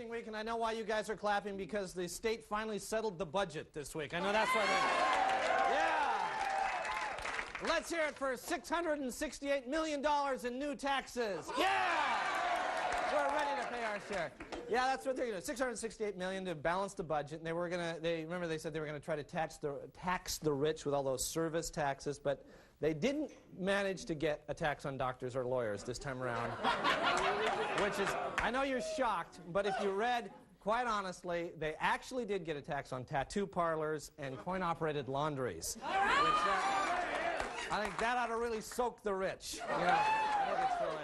interesting week, and I know why you guys are clapping, because the state finally settled the budget this week. I know that's why they... Yeah! Let's hear it for $668 million in new taxes. Yeah! We're ready to pay our share. Yeah, that's what they're going to do. $668 million to balance the budget, and remember they said they were going to try to tax the rich with all those service taxes, but they didn't manage to get a tax on doctors or lawyers this time around. Which is, I know you're shocked, but if you read, quite honestly, they actually did get a tax on tattoo parlors and coin-operated laundries. Which, I think that ought to really soak the rich. You know, I think it's really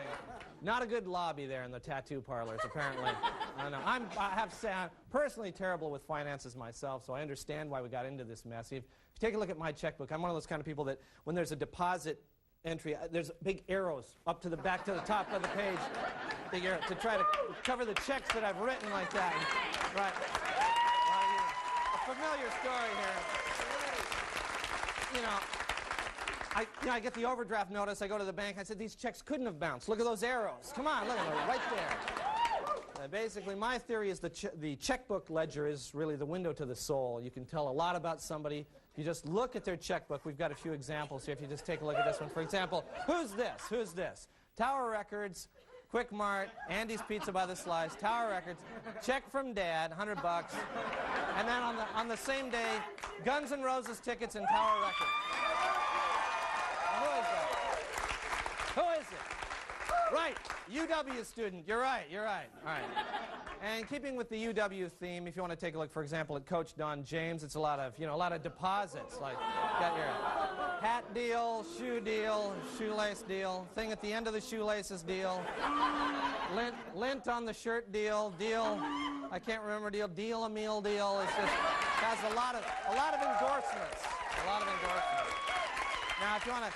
not a good lobby there in the tattoo parlors, apparently. I don't know. I have to say, I'm personally terrible with finances myself, so I understand why we got into this mess. If you take a look at my checkbook, I'm one of those kind of people that when there's a deposit entry, there's big arrows up to the back to the top of the page, big arrow, to try to cover the checks that I've written like that. Right. A familiar story here. You know, I get the overdraft notice. I go to the bank. I said, these checks couldn't have bounced. Look at those arrows. Come on, look at them right there. Basically, my theory is the checkbook ledger is really the window to the soul. You can tell a lot about somebody if you just look at their checkbook. We've got a few examples here. If you just take a look at this one. For example, who's this? Who's this? Tower Records, Quick Mart, Andy's Pizza by the Slice, Tower Records, check from Dad, $100. And then on the same day, Guns N' Roses tickets and Tower Records. Who is that? Who is it? Right, UW student. You're right, you're right. All right. And keeping with the UW theme, if you want to take a look, for example, at Coach Don James, it's a lot of deposits. Like, got your hat deal, shoelace deal, thing at the end of the shoelaces deal, lint on the shirt deal, I can't remember deal a meal deal. It's just has a lot of endorsements. A lot of endorsements. Now, if you want to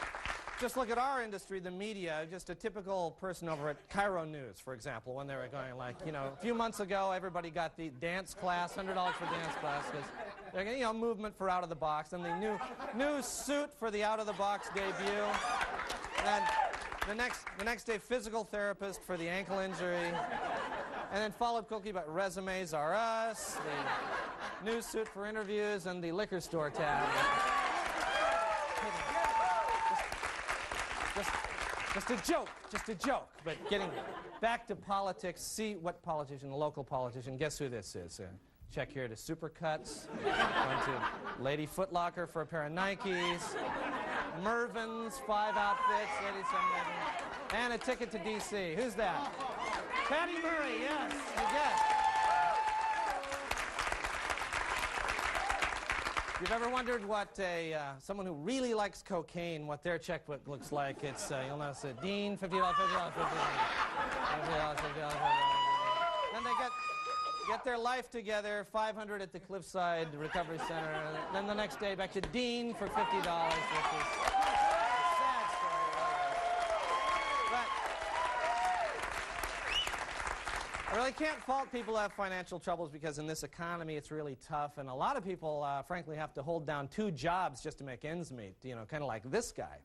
just look at our industry, the media, just a typical person over at Kiro News, for example, when they were going like, you know, a few months ago, everybody got the dance class, $100 for dance class, because they're getting, you know, movement for Out of the Box, and the new suit for the Out of the Box debut, and the next day, physical therapist for the ankle injury, and then followed quickly by Resumes Are Us, the new suit for interviews, and the liquor store tab. Just a joke. But getting back to politics, see what politician, a local politician, guess who this is? Check here to Supercuts, going to Lady Foot Locker for a pair of Nikes, Mervin's, 5 outfits, 87, and a ticket to D.C. Who's that? Patty Murray, yes, you guess. You've ever wondered what someone who really likes cocaine, what their checkbook looks like? It's, you'll notice it, Dean, $50, $50, $50. Then they get their life together, $500 at the Cliffside Recovery Center. Then the next day back to Dean for $50, which is a sad story. But I really can't fault people who have financial troubles, because in this economy it's really tough, and a lot of people, frankly, have to hold down 2 jobs just to make ends meet, you know, kind of like this guy.